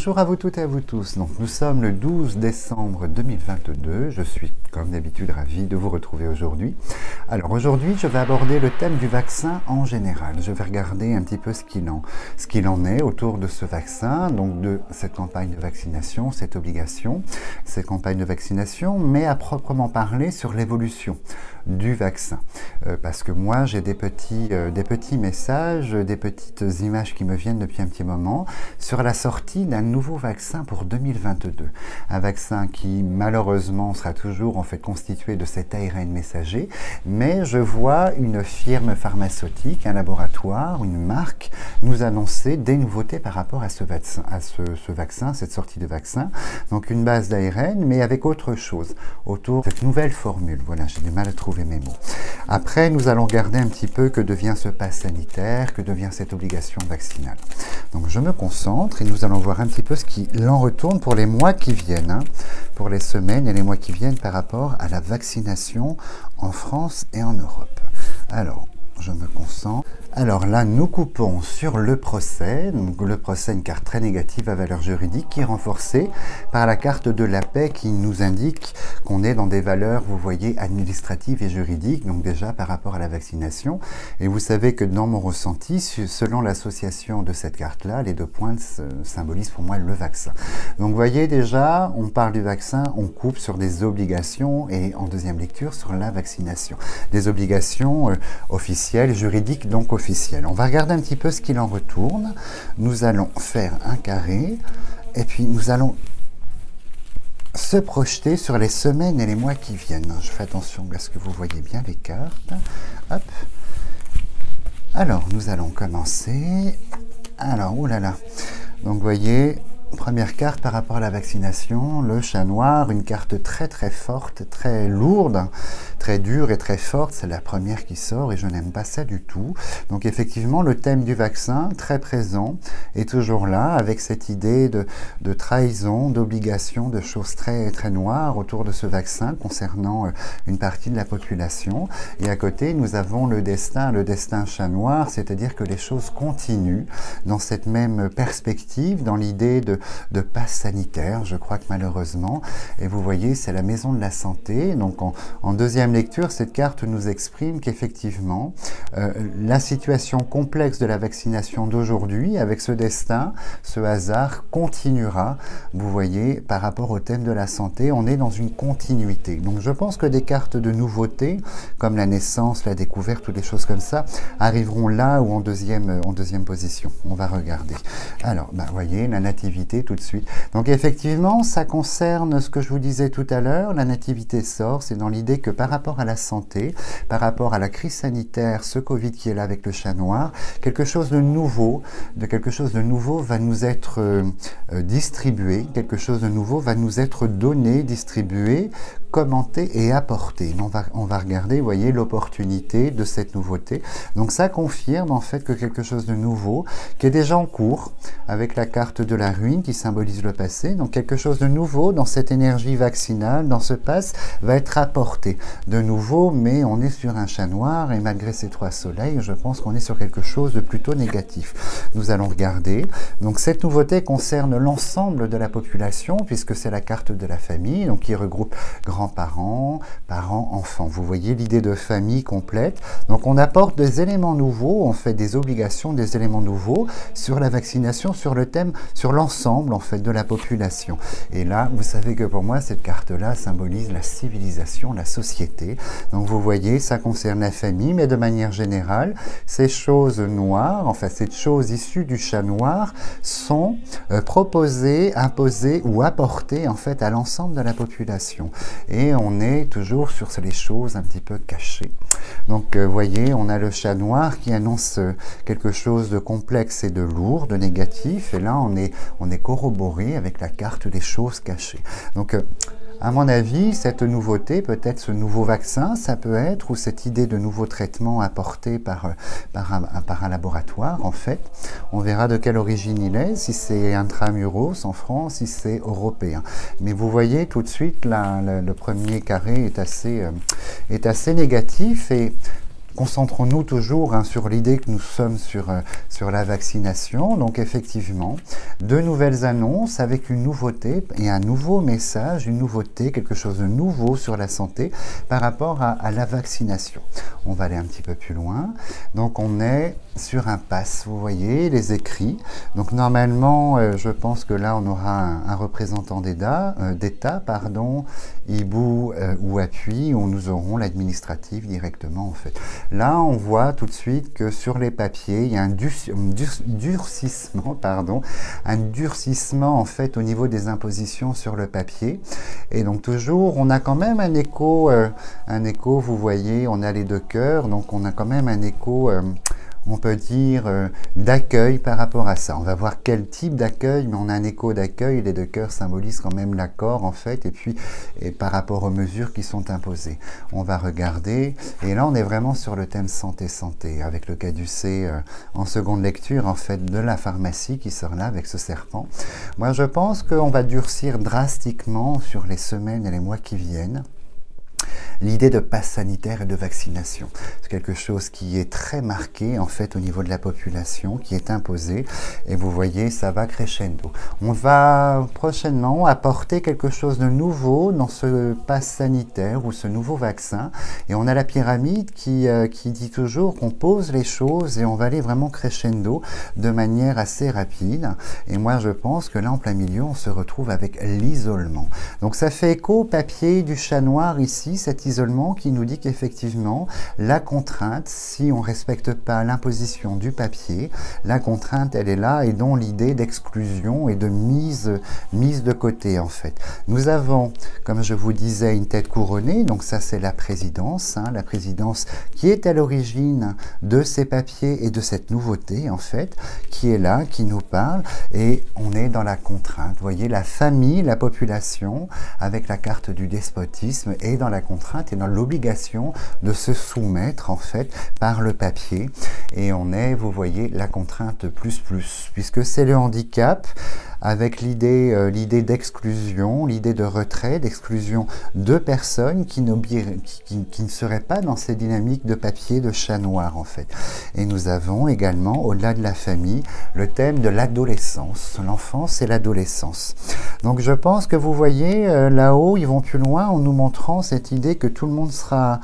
Bonjour à vous toutes et à vous tous. Donc, nous sommes le 12 décembre 2022. Je suis comme d'habitude ravi de vous retrouver aujourd'hui. Alors aujourd'hui, je vais aborder le thème du vaccin en général. Je vais regarder un petit peu ce qu'il en est autour de ce vaccin, donc de cette campagne de vaccination, cette campagne de vaccination, mais à proprement parler sur l'évolution du vaccin. Parce que moi, j'ai des petits messages, des petites images qui me viennent depuis un petit moment sur la sortie d'un nouveau vaccin pour 2022. Un vaccin qui, malheureusement, sera toujours en fait constitué de cet ARN messager, mais je vois une firme pharmaceutique, un laboratoire, une marque, nous annoncer des nouveautés par rapport à ce vaccin, cette sortie de vaccin. Donc une base d'ARN, mais avec autre chose, autour de cette nouvelle formule. Voilà, j'ai du mal à trouver mes mots. Après, nous allons regarder un petit peu que devient ce pass sanitaire, que devient cette obligation vaccinale. Donc je me concentre et nous allons voir un petit peu ce qu'il en retourne pour les mois qui viennent, pour les semaines et les mois qui viennent par rapport à la vaccination en France et en Europe. Alors, je me concentre. Alors là, nous coupons sur le procès. Donc le procès, une carte très négative à valeur juridique qui est renforcée par la carte de la paix qui nous indique qu'on est dans des valeurs, vous voyez, administratives et juridiques, donc déjà par rapport à la vaccination. Et vous savez que dans mon ressenti, selon l'association de cette carte-là, les deux points symbolisent pour moi le vaccin. Donc vous voyez déjà, on parle du vaccin, on coupe sur des obligations et en deuxième lecture sur la vaccination. Des obligations officielles, juridiques, donc officielles. On va regarder un petit peu ce qu'il en retourne. Nous allons faire un carré et puis nous allons se projeter sur les semaines et les mois qui viennent. Je fais attention à ce que vous voyez bien les cartes. Hop. Alors, nous allons commencer. Alors, oh là là. Donc, vous voyez, première carte par rapport à la vaccination, le chat noir, une carte très très forte, très lourde, très dure et très forte. C'est la première qui sort et je n'aime pas ça du tout. Donc effectivement, le thème du vaccin, très présent, est toujours là, avec cette idée de trahison, d'obligation, de choses très très noires autour de ce vaccin concernant une partie de la population. Et à côté, nous avons le destin chat noir, c'est-à-dire que les choses continuent dans cette même perspective, dans l'idée de passe sanitaire, je crois que malheureusement, et vous voyez, c'est la maison de la santé. Donc en deuxième lecture, cette carte nous exprime qu'effectivement, la situation complexe de la vaccination d'aujourd'hui, avec ce destin, ce hasard, continuera, vous voyez, par rapport au thème de la santé, on est dans une continuité. Donc je pense que des cartes de nouveauté, comme la naissance, la découverte, ou des choses comme ça, arriveront là ou en deuxième position. On va regarder. Alors, vous voyez, la nativité tout de suite. Donc effectivement, ça concerne ce que je vous disais tout à l'heure, la nativité sort, c'est dans l'idée que par rapport à la santé, par rapport à la crise sanitaire, ce Covid qui est là avec le chat noir, quelque chose de nouveau va nous être distribué, quelque chose de nouveau va nous être donné, distribué, commenté et apporté. On va regarder, vous voyez, l'opportunité de cette nouveauté. Donc ça confirme en fait que quelque chose de nouveau, qui est déjà en cours, avec la carte de la ruine qui symbolise le passé, donc quelque chose de nouveau dans cette énergie vaccinale, dans ce pass, va être apporté de nouveau, mais on est sur un chat noir et malgré ces trois soleils, je pense qu'on est sur quelque chose de plutôt négatif. Nous allons regarder. Donc cette nouveauté concerne l'ensemble de la population, puisque c'est la carte de la famille, donc qui regroupe grands-parents, parents, enfants. Vous voyez l'idée de famille complète. Donc on apporte des éléments nouveaux, on fait des obligations, des éléments nouveaux sur la vaccination, sur le thème, sur l'ensemble en fait de la population. Et là, vous savez que pour moi, cette carte-là symbolise la civilisation, la société. Donc vous voyez, ça concerne la famille, mais de manière générale, ces choses noires, enfin ces choses issues du chat noir, sont proposées, imposées ou apportées en fait à l'ensemble de la population. Et on est toujours sur les choses un petit peu cachées. Donc vous voyez, on a le chat noir qui annonce quelque chose de complexe et de lourd, de négatif, et là on est corroboré avec la carte des choses cachées. Donc à mon avis, cette nouveauté, peut-être ce nouveau vaccin, ça peut être, ou cette idée de nouveau traitement apporté par un laboratoire, en fait. On verra de quelle origine il est, si c'est intramuros en France, si c'est européen. Mais vous voyez tout de suite, le premier carré est assez négatif et concentrons-nous toujours hein, sur l'idée que nous sommes sur la vaccination. Donc effectivement, de nouvelles annonces avec une nouveauté et un nouveau message, une nouveauté, quelque chose de nouveau sur la santé par rapport à la vaccination. On va aller un petit peu plus loin. Donc on est sur un pass, vous voyez les écrits. Donc normalement, je pense que là on aura un représentant d'État, hibou ou appui, où nous aurons l'administratif directement en fait. Là on voit tout de suite que sur les papiers, il y a un durcissement en fait au niveau des impositions sur le papier. Et donc toujours, on a quand même un écho, vous voyez, on a les deux cœurs, donc on a quand même un écho, on peut dire, d'accueil par rapport à ça. On va voir quel type d'accueil, mais on a un écho d'accueil, les deux cœurs symbolisent quand même l'accord en fait, et puis par rapport aux mesures qui sont imposées. On va regarder, et là on est vraiment sur le thème santé, avec le caducée en seconde lecture en fait de la pharmacie qui sort là avec ce serpent. Moi je pense qu'on va durcir drastiquement sur les semaines et les mois qui viennent. L'idée de passe sanitaire et de vaccination, c'est quelque chose qui est très marqué en fait au niveau de la population, qui est imposé, et vous voyez ça va crescendo. On va prochainement apporter quelque chose de nouveau dans ce passe sanitaire ou ce nouveau vaccin, et on a la pyramide qui dit toujours qu'on pose les choses et on va aller vraiment crescendo de manière assez rapide, et moi je pense que là en plein milieu on se retrouve avec l'isolement. Donc ça fait écho au papier du chat noir ici, cet isolement qui nous dit qu'effectivement la contrainte, si on ne respecte pas l'imposition du papier, la contrainte elle est là, et dont l'idée d'exclusion et de mise de côté en fait. Nous avons, comme je vous disais, une tête couronnée, donc ça c'est la présidence qui est à l'origine de ces papiers et de cette nouveauté en fait, qui est là, qui nous parle, et on est dans la contrainte. Vous voyez, la famille, la population, avec la carte du despotisme, est dans la contrainte et dans l'obligation de se soumettre en fait par le papier, et on est, vous voyez, la contrainte puisque c'est le handicap, avec l'idée d'exclusion, l'idée de retrait, d'exclusion de personnes qui ne seraient pas dans ces dynamiques de papier, de chat noir en fait. Et nous avons également, au-delà de la famille, le thème de l'adolescence, l'enfance et l'adolescence. Donc je pense que vous voyez, là-haut, ils vont plus loin en nous montrant cette idée que tout le monde sera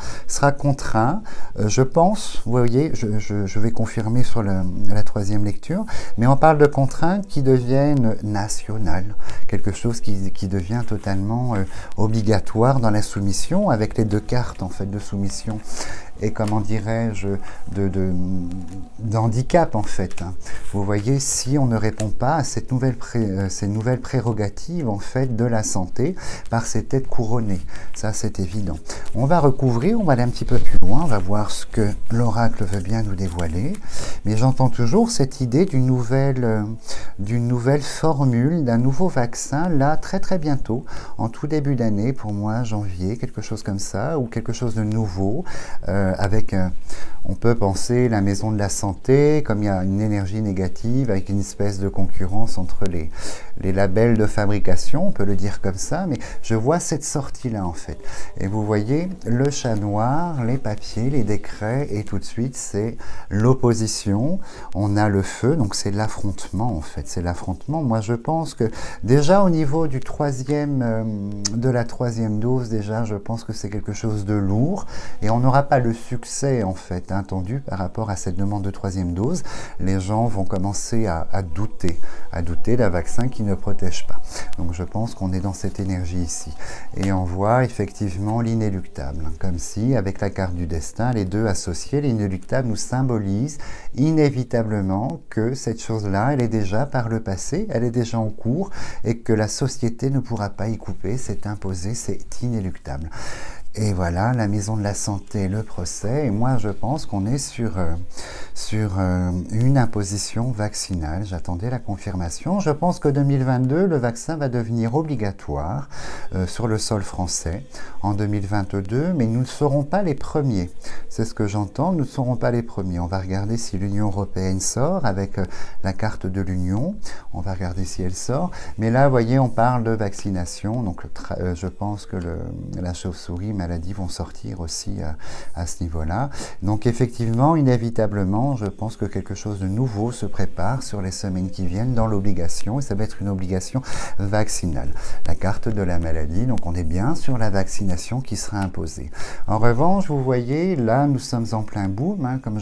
contraint. Je pense, vous voyez, je vais confirmer sur la troisième lecture, mais on parle de contraintes qui deviennent nationales, quelque chose qui devient totalement obligatoire dans la soumission, avec les deux cartes en fait de soumission et, comment dirais-je, d'handicap en fait. Vous voyez, si on ne répond pas à ces nouvelles prérogatives en fait de la santé par ces têtes couronnées, ça c'est évident. On va recouvrir, on va aller un petit peu plus loin, on va voir ce que l'oracle veut bien nous dévoiler, mais j'entends toujours cette idée d'une nouvelle formule, d'un nouveau vaccin, là très très bientôt, en tout début d'année, pour moi janvier, quelque chose comme ça, ou quelque chose de nouveau, avec, on peut penser la maison de la santé, comme il y a une énergie négative, avec une espèce de concurrence entre les labels de fabrication, on peut le dire comme ça, mais je vois cette sortie-là en fait. Et vous voyez, le chat noir, les papiers, les décrets, et tout de suite c'est l'opposition, on a le feu, donc c'est l'affrontement en fait, c'est l'affrontement. Moi je pense que déjà au niveau de la troisième dose, déjà je pense que c'est quelque chose de lourd, et on n'aura pas le succès en fait attendu par rapport à cette demande de troisième dose. Les gens vont commencer à douter d'un vaccin qui ne protège pas. Donc je pense qu'on est dans cette énergie ici, et on voit effectivement l'inéluctable, comme si avec la carte du destin, les deux associés, l'inéluctable nous symbolise inévitablement que cette chose-là, elle est déjà par le passé, elle est déjà en cours, et que la société ne pourra pas y couper, c'est imposé, c'est inéluctable. Et voilà, la maison de la santé, le procès, et moi je pense qu'on est sur une imposition vaccinale. J'attendais la confirmation. Je pense que 2022, le vaccin va devenir obligatoire sur le sol français en 2022, mais nous ne serons pas les premiers. C'est ce que j'entends, nous ne serons pas les premiers. On va regarder si l'Union européenne sort avec la carte de l'Union, on va regarder si elle sort, mais là, vous voyez, on parle de vaccination, donc je pense que la chauve-souris, maladies vont sortir aussi à ce niveau-là. Donc effectivement, inévitablement, je pense que quelque chose de nouveau se prépare sur les semaines qui viennent dans l'obligation, et ça va être une obligation vaccinale. La carte de la maladie, donc on est bien sur la vaccination qui sera imposée. En revanche, vous voyez, là, nous sommes en plein boom, hein, comme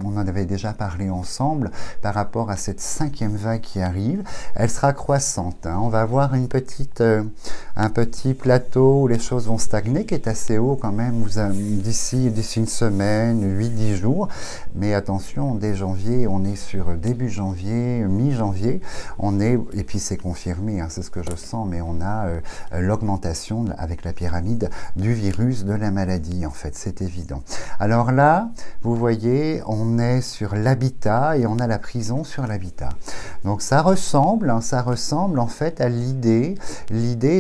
on en avait déjà parlé ensemble, par rapport à cette 5e vague qui arrive. Elle sera croissante, hein. On va avoir un petit plateau où les choses vont stagner, qui est assez haut quand même, d'ici une semaine, 8-10 jours. Mais attention, dès janvier, on est sur début janvier, mi-janvier, et puis c'est confirmé, hein, c'est ce que je sens, mais on a l'augmentation avec la pyramide du virus de la maladie, en fait, c'est évident. Alors là, vous voyez, on est sur l'habitat et on a la prison sur l'habitat. Donc ça ressemble en fait à l'idée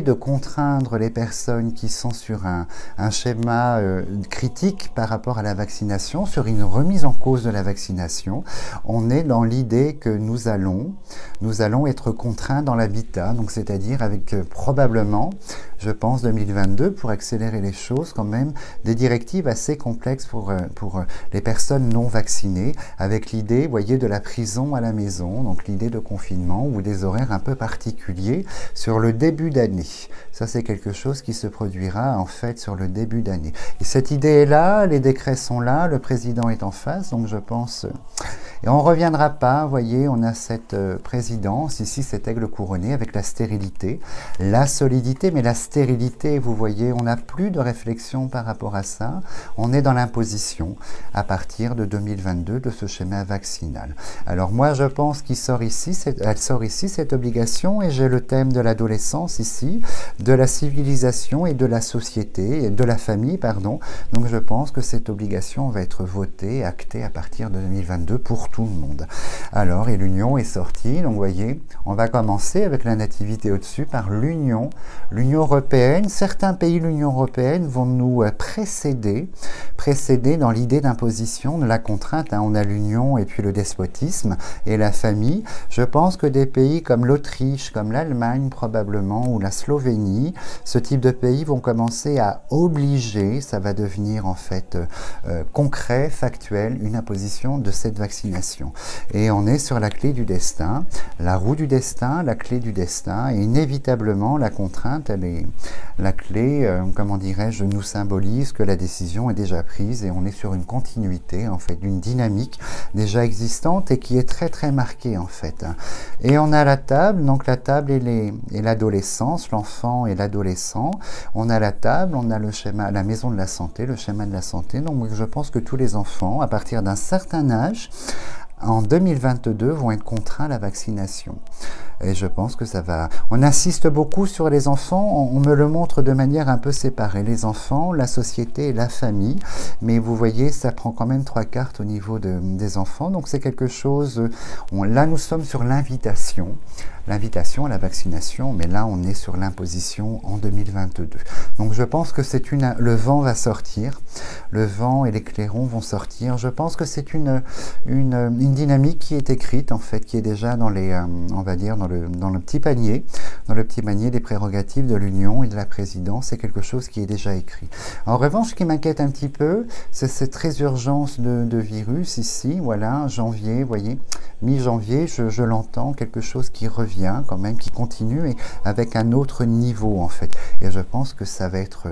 de contraindre les personnes qui sont sur un schéma critique par rapport à la vaccination, sur une remise en cause de la vaccination. On est dans l'idée que nous allons être contraints dans l'habitat, donc c'est-à-dire avec probablement, je pense 2022, pour accélérer les choses quand même, des directives assez complexes pour les personnes non vaccinées, avec l'idée, vous voyez, de la prison à la maison, donc l'idée de confinement ou des horaires un peu particuliers sur le début d'année. Ça, c'est quelque chose qui se produira en fait sur le début d'année. Et cette idée est là, les décrets sont là, le président est en face, donc je pense... Et on ne reviendra pas, vous voyez, on a cette présidence, ici cet aigle couronné avec la stérilité, la solidité, mais la stérilité, vous voyez, on n'a plus de réflexion par rapport à ça, on est dans l'imposition à partir de 2022 de ce schéma vaccinal. Alors moi je pense qu'elle sort ici cette obligation, et j'ai le thème de l'adolescence ici, de la civilisation et de la société, et de la famille, pardon, donc je pense que cette obligation va être votée, actée à partir de 2022 pour tout le monde. Alors, et l'Union est sortie, donc vous voyez, on va commencer avec la nativité au-dessus par l'Union européenne. Certains pays de l'Union européenne vont nous précéder dans l'idée d'imposition, de la contrainte, hein. On a l'Union et puis le despotisme et la famille. Je pense que des pays comme l'Autriche, comme l'Allemagne probablement, ou la Slovénie, ce type de pays vont commencer à obliger, ça va devenir en fait concret, factuel, une imposition de cette vaccination. Et on est sur la clé du destin, la roue du destin, la clé du destin, et inévitablement la contrainte, elle est la clé, comment dirais-je, nous symbolise que la décision est déjà prise et on est sur une continuité en fait, d'une dynamique déjà existante et qui est très très marquée en fait. Et on a la table, donc la table et l'adolescence, l'enfant et l'adolescent. On a la table, on a le schéma, la maison de la santé, le schéma de la santé. Donc je pense que tous les enfants, à partir d'un certain âge, en 2022, vont être contraints à la vaccination. Et je pense que ça va... On insiste beaucoup sur les enfants, on me le montre de manière un peu séparée. Les enfants, la société et la famille. Mais vous voyez, ça prend quand même 3 cartes au niveau des enfants. Donc c'est quelque chose... Là, nous sommes sur l'invitation à la vaccination, mais là, on est sur l'imposition en 2022. Donc je pense que le vent va sortir. Le vent et les clairons vont sortir. Je pense que c'est une dynamique qui est écrite, en fait, qui est déjà dans les... on va dire, dans le petit panier des prérogatives de l'Union et de la présidence, c'est quelque chose qui est déjà écrit. En revanche, ce qui m'inquiète un petit peu, c'est cette résurgence de virus ici, voilà, janvier, vous voyez, mi-janvier, je l'entends, quelque chose qui revient quand même, qui continue, et avec un autre niveau en fait. Et je pense que ça va être...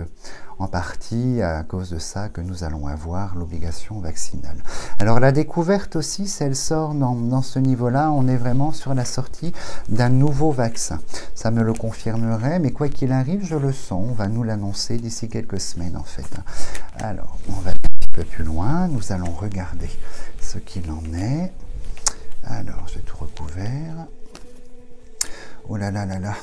en partie à cause de ça que nous allons avoir l'obligation vaccinale. Alors la découverte aussi, si elle sort dans ce niveau-là, on est vraiment sur la sortie d'un nouveau vaccin. Ça me le confirmerait, mais quoi qu'il arrive, je le sens, on va nous l'annoncer d'ici quelques semaines en fait. Alors, on va aller un petit peu plus loin, nous allons regarder ce qu'il en est. Alors, j'ai tout recouvert. Oh là là là là.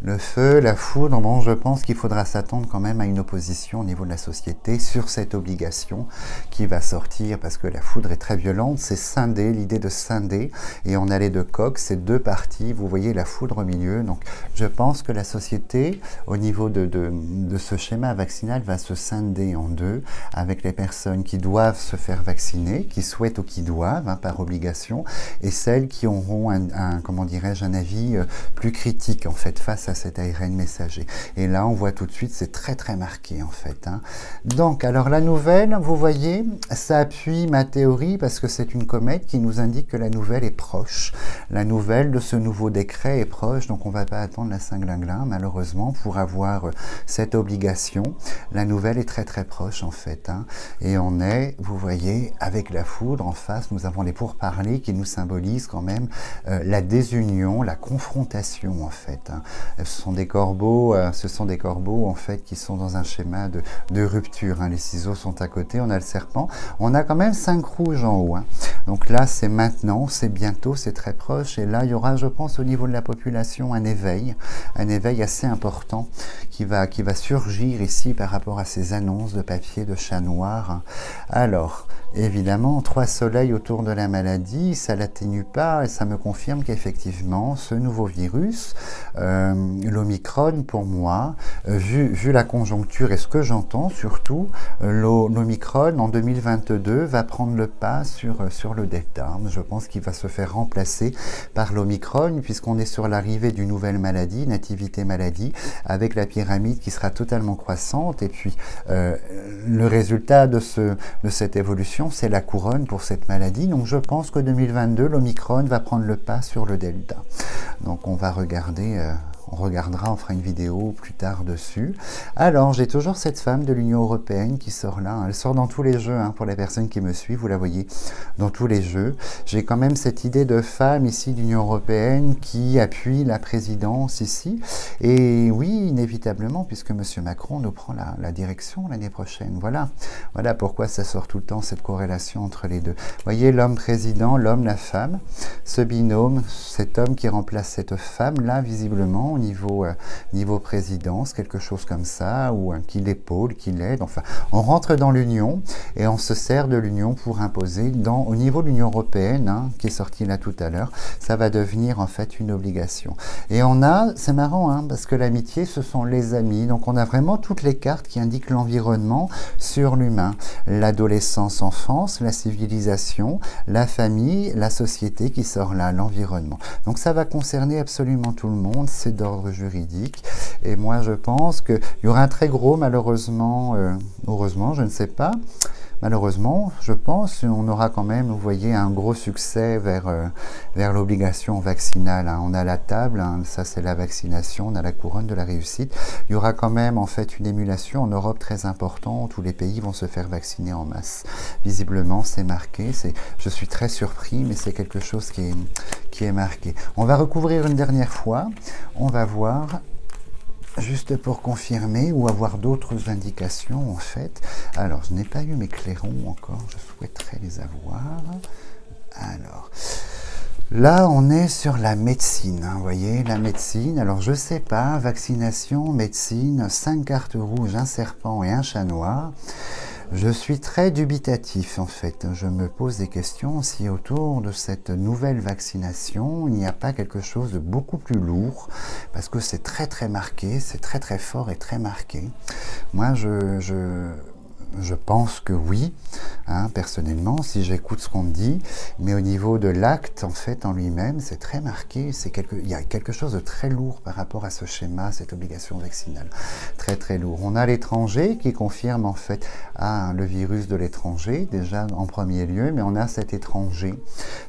Le feu, la foudre, bon, je pense qu'il faudra s'attendre quand même à une opposition au niveau de la société sur cette obligation qui va sortir, parce que la foudre est très violente, c'est scinder, l'idée de scinder, et on a les 2 coques, c'est 2 parties, vous voyez la foudre au milieu, donc je pense que la société, au niveau de ce schéma vaccinal, va se scinder en 2, avec les personnes qui doivent se faire vacciner, qui souhaitent ou qui doivent, hein, par obligation, et celles qui auront comment dirais-je, un avis plus critique, en fait, face à cet ARN messager. Et là, on voit tout de suite, c'est très très marqué en fait. Hein. Donc, alors la nouvelle, vous voyez, ça appuie ma théorie parce que c'est une comète qui nous indique que la nouvelle est proche. La nouvelle de ce nouveau décret est proche, donc on ne va pas attendre la Saint-Glinglin, malheureusement, pour avoir cette obligation. La nouvelle est très très proche en fait. Hein. Et on est, vous voyez, avec la foudre en face, nous avons les pourparlers qui nous symbolisent quand même la désunion, la confrontation en fait. Hein. Ce sont des corbeaux en fait qui sont dans un schéma de rupture. Hein. Les ciseaux sont à côté, on a le serpent, on a quand même 5 rouges en haut. Hein. Donc là c'est maintenant, c'est bientôt, c'est très proche et là il y aura, je pense, au niveau de la population un éveil assez important qui va surgir ici par rapport à ces annonces de papier de chat noir. Hein. Alors, évidemment, 3 soleils autour de la maladie, ça ne l'atténue pas et ça me confirme qu'effectivement, ce nouveau virus, l'Omicron, pour moi, vu la conjoncture et ce que j'entends surtout, l'Omicron en 2022 va prendre le pas sur le Delta. Je pense qu'il va se faire remplacer par l'Omicron puisqu'on est sur l'arrivée d'une nouvelle maladie, nativité maladie, avec la pyramide qui sera totalement croissante et puis le résultat de cette évolution, c'est la couronne pour cette maladie. Donc je pense que 2022, l'Omicron va prendre le pas sur le Delta. Donc on va regarder... on regardera, on fera une vidéo plus tard dessus. Alors, j'ai toujours cette femme de l'Union européenne qui sort là. Elle sort dans tous les jeux, hein, pour les personnes qui me suivent, vous la voyez, dans tous les jeux. J'ai quand même cette idée de femme ici d'Union européenne qui appuie la présidence ici. Et oui, inévitablement, puisque M. Macron nous prend la direction l'année prochaine. Voilà pourquoi ça sort tout le temps, cette corrélation entre les deux. Vous voyez, l'homme président, l'homme, la femme, ce binôme, cet homme qui remplace cette femme-là, visiblement, niveau présidence, quelque chose comme ça, ou qui l'épaule, qui l'aide. Enfin, on rentre dans l'Union et on se sert de l'Union pour imposer au niveau de l'Union européenne, hein, qui est sortie là tout à l'heure, ça va devenir en fait une obligation. Et on a, c'est marrant, hein, parce que l'amitié, ce sont les amis. Donc on a vraiment toutes les cartes qui indiquent l'environnement sur l'humain. L'adolescence, enfance, la civilisation, la famille, la société qui sort là, l'environnement. Donc ça va concerner absolument tout le monde, c'est d'ordre juridique. Et moi, je pense qu'il y aura un très gros, malheureusement, heureusement, je ne sais pas, malheureusement, je pense, on aura quand même, vous voyez, un gros succès vers l'obligation vaccinale. Hein. On a la table, hein, ça c'est la vaccination, on a la couronne de la réussite. Il y aura quand même en fait une émulation en Europe très importante où les pays vont se faire vacciner en masse. Visiblement, c'est marqué. Je suis très surpris, mais c'est quelque chose qui est marqué. On va recouvrir une dernière fois. On va voir... juste pour confirmer ou avoir d'autres indications en fait. Alors, je n'ai pas eu mes clairons encore, je souhaiterais les avoir. Alors, là, on est sur la médecine, hein, vous voyez, la médecine. Alors, je ne sais pas, vaccination, médecine, 5 cartes rouges, un serpent et un chat noir. Je suis très dubitatif en fait. Je me pose des questions si autour de cette nouvelle vaccination, il n'y a pas quelque chose de beaucoup plus lourd, parce que c'est très très marqué, c'est très très fort et très marqué. Moi, je pense que oui, hein, personnellement, si j'écoute ce qu'on me dit, mais au niveau de l'acte, en fait, en lui-même, c'est très marqué, il y a quelque chose de très lourd par rapport à ce schéma, cette obligation vaccinale, très très lourd. On a l'étranger qui confirme, en fait, le virus de l'étranger, déjà en premier lieu, mais on a cet étranger,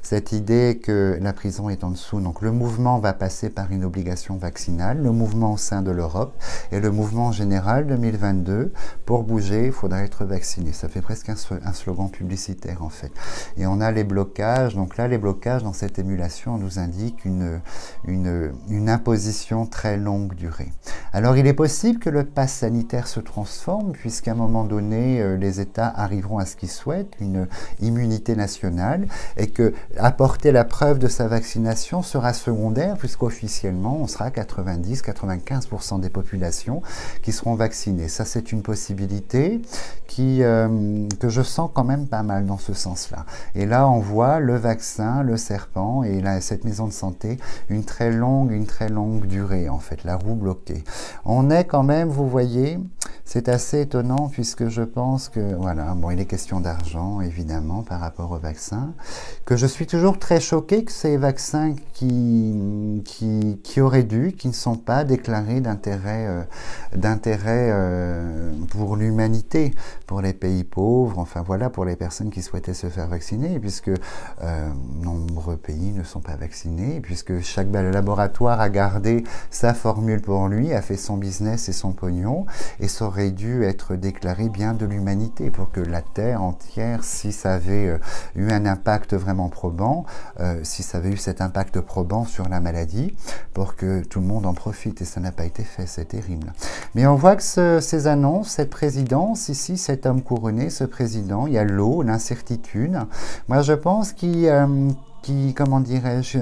cette idée que la prison est en dessous, donc le mouvement va passer par une obligation vaccinale, le mouvement au sein de l'Europe, et le mouvement général 2022, pour bouger, il faudrait être vacciné. Ça fait presque un slogan publicitaire en fait. Et on a les blocages. Donc là, les blocages dans cette émulation nous indiquent une imposition très longue durée. Alors il est possible que le pass sanitaire se transforme puisqu'à un moment donné, les États arriveront à ce qu'ils souhaitent, une immunité nationale, et que apporter la preuve de sa vaccination sera secondaire puisqu'officiellement, on sera 90-95% des populations qui seront vaccinées. Ça, c'est une possibilité que je sens quand même pas mal dans ce sens-là. Et là, on voit le vaccin, le serpent et là, cette maison de santé, une très longue durée, en fait, la roue bloquée. On est quand même, vous voyez, c'est assez étonnant puisque je pense que, voilà, bon, il est question d'argent, évidemment, par rapport au vaccin, que je suis toujours très choqué que ces vaccins qui auraient dû, qui ne sont pas déclarés d'intérêt pour l'humanité, pour les pays pauvres, enfin voilà, pour les personnes qui souhaitaient se faire vacciner, puisque nombreux pays ne sont pas vaccinés, puisque chaque laboratoire a gardé sa formule pour lui, a fait son business et son pognon, et ça aurait dû être déclaré bien de l'humanité, pour que la Terre entière, si ça avait eu un impact vraiment probant, si ça avait eu cet impact probant sur la maladie, pour que tout le monde en profite, et ça n'a pas été fait, c'est terrible. Mais on voit que ces annonces, cette présidence, ici, cet homme couronné, ce président, il y a l'eau, l'incertitude. Moi, je pense comment dirais-je,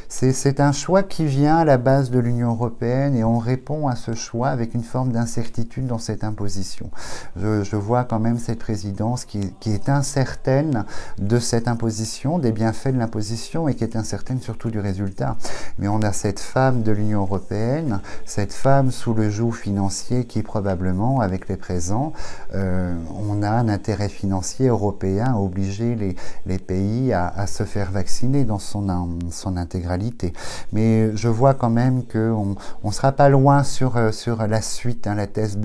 c'est un choix qui vient à la base de l'Union européenne et on répond à ce choix avec une forme d'incertitude dans cette imposition. Je vois quand même cette présidence qui est incertaine de cette imposition, des bienfaits de l'imposition et qui est incertaine surtout du résultat. Mais on a cette femme de l'Union européenne, cette femme sous le joug financier qui probablement, avec les présents, on a un intérêt financier européen à obliger les pays à se faire vacciner dans son intégralité. Mais je vois quand même qu'on ne sera pas loin sur la suite, hein, la tête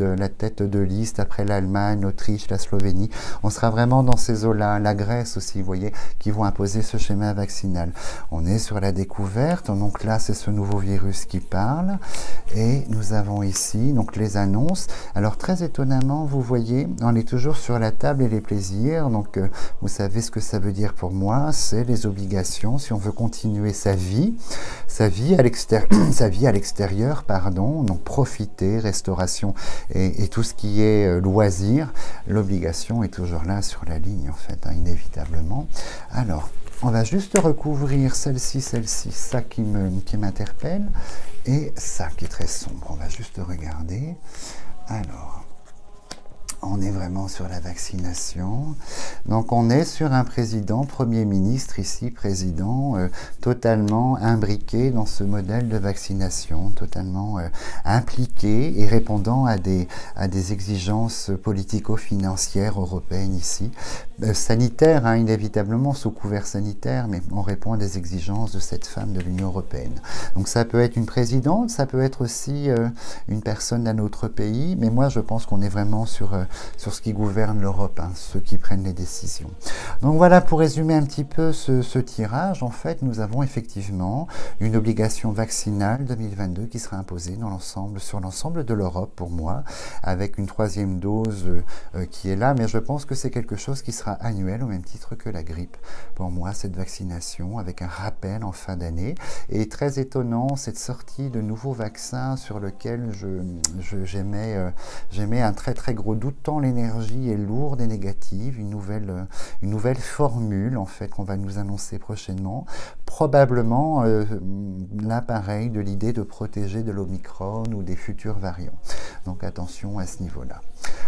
de liste après l'Allemagne, l'Autriche, la Slovénie. On sera vraiment dans ces eaux-là. La Grèce aussi, vous voyez, qui vont imposer ce schéma vaccinal. On est sur la découverte, donc là c'est ce nouveau virus qui parle. Et nous avons ici donc les annonces. Alors très étonnamment, vous voyez, on est toujours sur la table et les plaisirs. Donc vous savez ce que ça veut dire pour moi, c'est les obligations. Si on veut continuer sa vie à l'extérieur, pardon, donc profiter, restauration et tout ce qui est loisir, l'obligation est toujours là sur la ligne en fait, hein, inévitablement. Alors, on va juste recouvrir celle-ci, ça qui m'interpelle, et ça qui est très sombre. On va juste regarder. Alors, on est vraiment sur la vaccination. Donc on est sur un président, Premier ministre ici, président, totalement imbriqué dans ce modèle de vaccination, totalement impliqué et répondant à des exigences politico-financières européennes ici. Sanitaires, hein, inévitablement, sous couvert sanitaire, mais on répond à des exigences de cette femme de l'Union européenne. Donc ça peut être une présidente, ça peut être aussi une personne d'un autre pays, mais moi je pense qu'on est vraiment sur ce qui gouverne l'Europe, hein, ceux qui prennent les décisions. Donc voilà, pour résumer un petit peu ce tirage, en fait, nous avons effectivement une obligation vaccinale 2022 qui sera imposée sur l'ensemble de l'Europe, pour moi, avec une 3e dose qui est là, mais je pense que c'est quelque chose qui sera annuel, au même titre que la grippe. Pour moi, cette vaccination, avec un rappel en fin d'année, et très étonnant, cette sortie de nouveaux vaccins sur lequel j'émets un très gros doute, tant l'énergie est lourde et négative, une nouvelle formule en fait qu'on va nous annoncer prochainement, probablement l'appareil de l'idée de protéger de l'Omicron ou des futurs variants. Donc attention à ce niveau-là.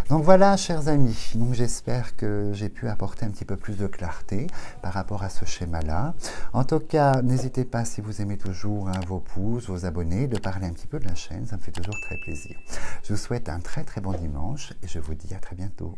Donc voilà, chers amis, donc j'espère que j'ai pu apporter un petit peu plus de clarté par rapport à ce schéma-là. En tout cas, n'hésitez pas, si vous aimez toujours, hein, vos pouces, vos abonnés, de parler un petit peu de la chaîne, ça me fait toujours très plaisir. Je vous souhaite un très bon dimanche et je vous dis à très bientôt.